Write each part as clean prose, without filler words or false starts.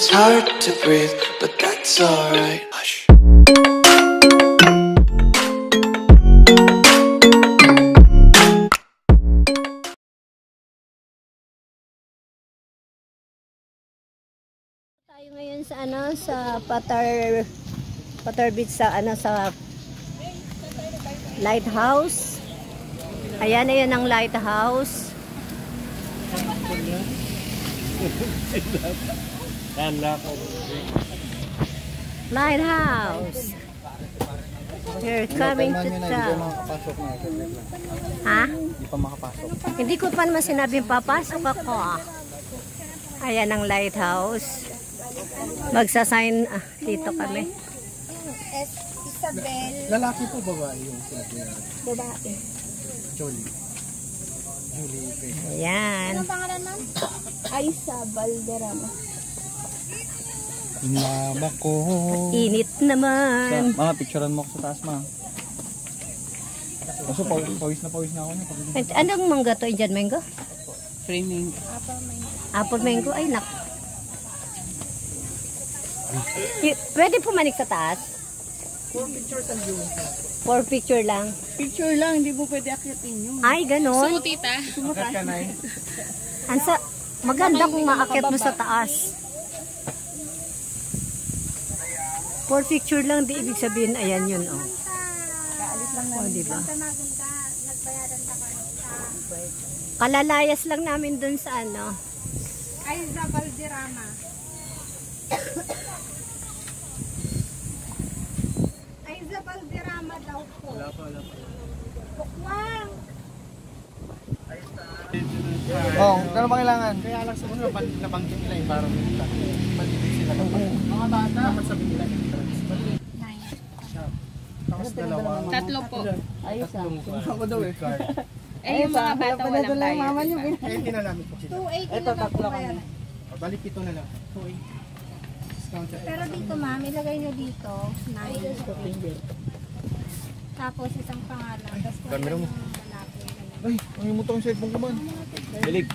It's hard to breathe, but that's alright. Hush. Tayo ngayon sa sa Patar Beach sa sa lighthouse. Ayan na 'yun ang lighthouse. Lighthouse. We're coming to town. Ha? Hindi pa makapasok. Hindi ko pa naman sinabing papasok ako. Ayan ang lighthouse. Magsasign dito kami. Isabel. Lalaki po babae yung sinabi? Babae. Julie. Ayan. Anong pangalan ma'am? Aisa Valderrama. Mama ko. Init naman. Mga picturean mo ako sa taas, ma. Kaso pawis na ako niya. Anong mangga to? Indian mango? Framing. Apple mango? Ay, nak. Pwede pumanik sa taas? 4 pictures ang view. 4 picture lang. Picture lang, hindi mo pwede akyatin yun. Ay, ganon. Tita. Akat ka na eh. Maganda kung maakyat mo sa taas. 4 picture lang, di ibig sabihin, ayan yun, oh. Kaalis lang Oh, diba? Nagbayaran ka pa. Kalalayas lang namin dun sa Aisa Valderrama. Aisa Valderrama daw po. Wala pa. Bukwang. Oh, kano ba kailangan? Kaya lang sa una, nabanggit nila yung parang malinis sila. Mga bata, dapat sabihin nila entrance. Tapos dalawa. Tatlo po. Ayos Ako daw eh. Eh, yung mga bata walang bayad. Eh, hindi na namin po sila. 280 na lang po bayaran. Balik ito na lang. 280. Pero dito ma'am, ilagay nyo dito. 9. Tapos isang pangalan. Tapos kung ano yung lalaki. Ay, ang yung mutong cellphone ko man. Bilig.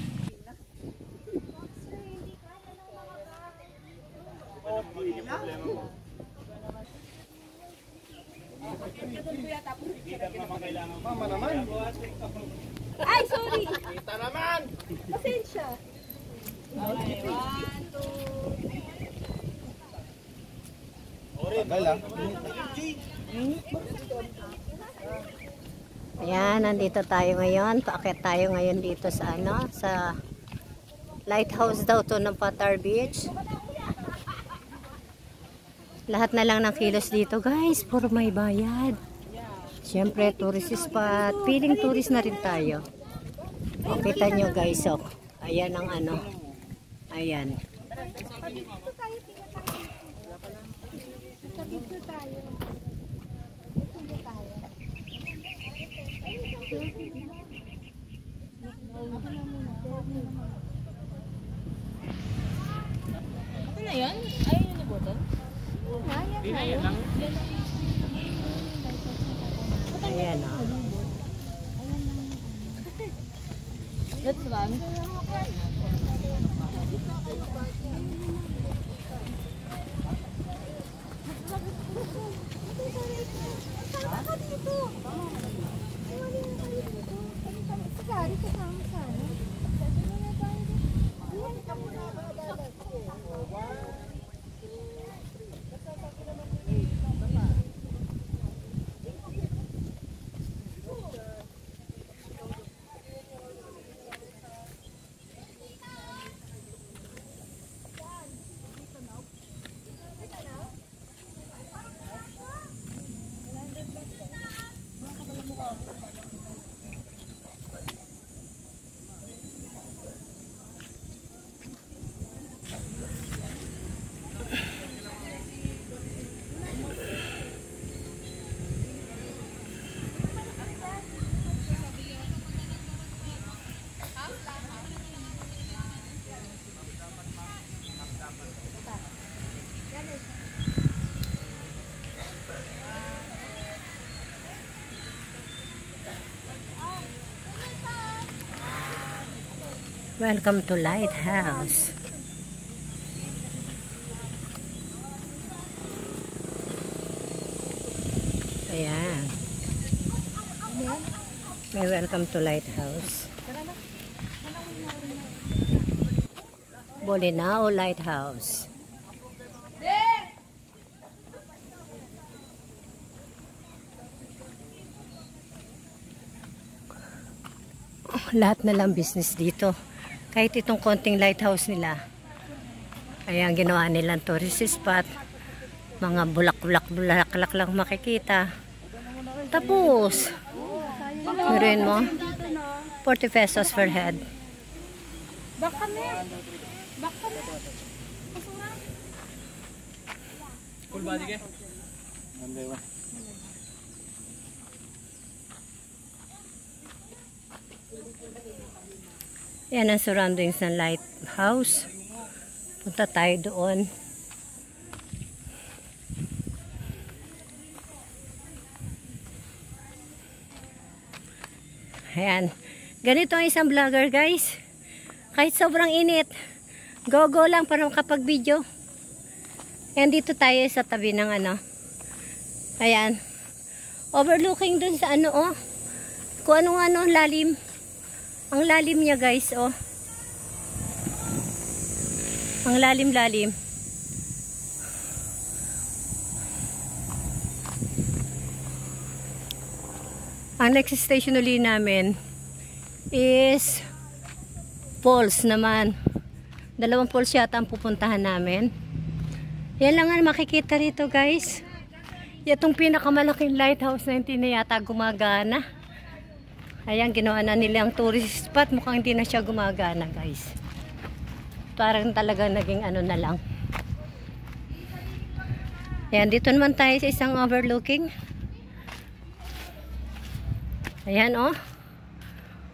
Mama naman. Ay, sorry! Kita naman. Pasensya. Tagal ah. Ayan, nandito tayo ngayon. Paakyat tayo ngayon dito sa sa lighthouse daw to ng Patar Beach. Lahat na lang ng kilos dito, guys. Puro may bayad. Siyempre, tourist spot. Feeling tourist na rin tayo. O, kita nyo, guys. O, ayan ang Ayan. Ano na yun? Ayaw nyo nabutan? Ayan lang. Ayan, o. That's one. Welcome to Lighthouse. May welcome to Lighthouse. Bolinao Lighthouse. Lahat na lang business dito. Kahit itong konting lighthouse nila. Ayan, ginawa nilang tourist spot. Mga bulak-bulak lang makikita. Tapos, meron mo, 40 pesos per head. Baka na. Full body ke? Yan ang surroundings ng lighthouse. Punta tayo doon. Ayan. Ganito ang isang vlogger, guys. Kahit sobrang init, go lang para makapag-video. Ayan, dito tayo sa tabi ng ano. Ayan. Overlooking dun sa ano, oh. Kung ano, lalim. Ang lalim niya, guys, oh. Ang lalim-lalim. Ang next station uli namin is falls naman. 2 falls yata ang pupuntahan namin. Yan lang ang makikita rito, guys. Itong pinakamalaking lighthouse na hindi na yata gumagana. Ayan, ginawa na nilang tourist spot. Mukhang hindi na siya gumagana, guys. Parang talaga naging ano na lang. Ayan, dito naman tayo sa isang overlooking. Ayan, oh.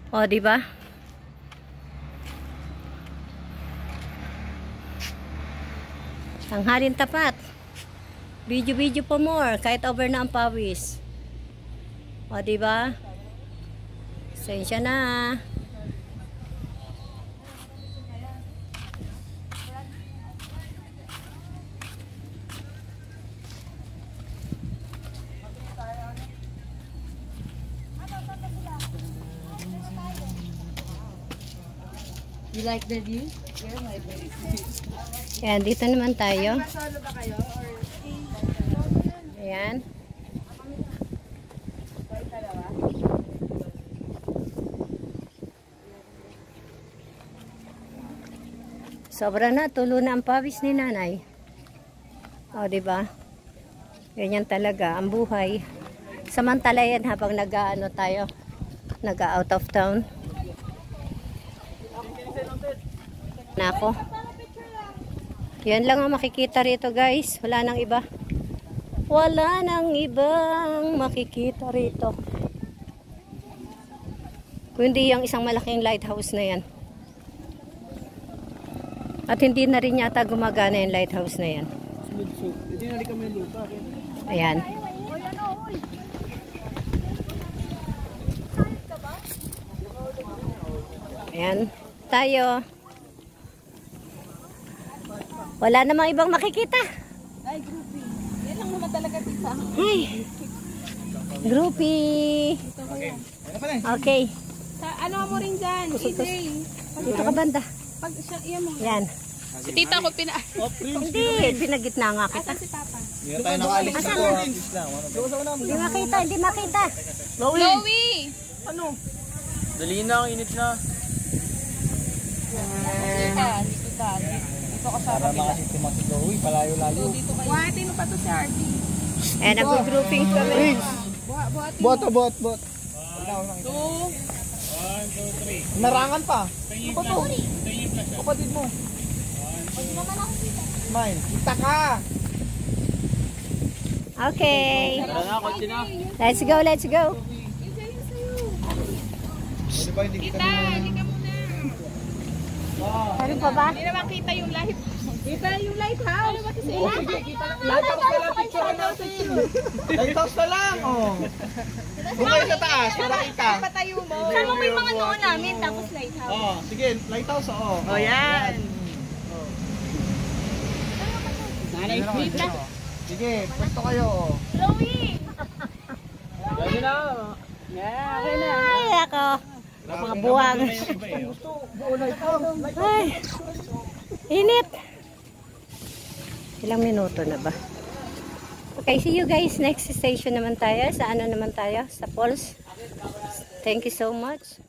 Oh, diba? Tanghalin tapat. Video pa more. Kahit over na ang pawis. O, diba? Sensya na. You like the view? Ayan, dito naman tayo. Ayan. Sobra na, tulo na ang pawis ni nanay. O, diba? Ganyan talaga ang buhay. Samantala yan habang nag-ano tayo, nag-out of town. Nako. Yan lang ang makikita rito, guys. Wala nang iba. Wala nang ibang makikita rito. Kundi yung isang malaking lighthouse na yan. At hindi na rin yata gumagana yung lighthouse na yan. Ayan. Ayan. Tayo. Wala namang ibang makikita. Ay, groupie. Yan lang naman talaga dito. Ay. Groupie. Okay. Sa, ano mo rin dyan? EJ. Dito ka banda. Pag siya, yan mo. Yan. Si tita ko pina... Hindi. Pinagitna nga kita. Asan si papa? Hindi tayo nakaalis na to. Hindi makita. Hindi makita. Chloe! Ano? Dali na, ang init na. Tita, dito ka. Dito ka sa Para makasip si Mas Chloe, palayo-layo. dito kayo. Buhati mo pa to si Artie. Ayan, nag-grouping kami. Buhati. Bot. 2. Narangan pa. Ano ba to? Kapatid mo. Smile. Kita ka. Okay. Tara na, kotse na. Let's go, let's go. Di ba hindi kita Hindi ka muna. Ano pa ba? Hindi naman kita yung light. Kita yung lighthouse. Ano ba ito siya? Lighthouse na lang, picture natin. Lighthouse na lang, oh. Kung kayo sa taas, para kita. Patayo mo. Saan mo yung mga noon namin tapos lighthouse? Oh, sige, lighthouse, oh. Oh, yan. Nanay, wait lang. Sige, pwesto kayo, oh. Chloe! Gano'n na. Yeah, okay na. Ay, ako. Mga buwang. Ay, init. Ilang minuto na ba? Okay, see you guys. Next station naman tayo. Sa ano naman tayo? Sa Falls. Thank you so much.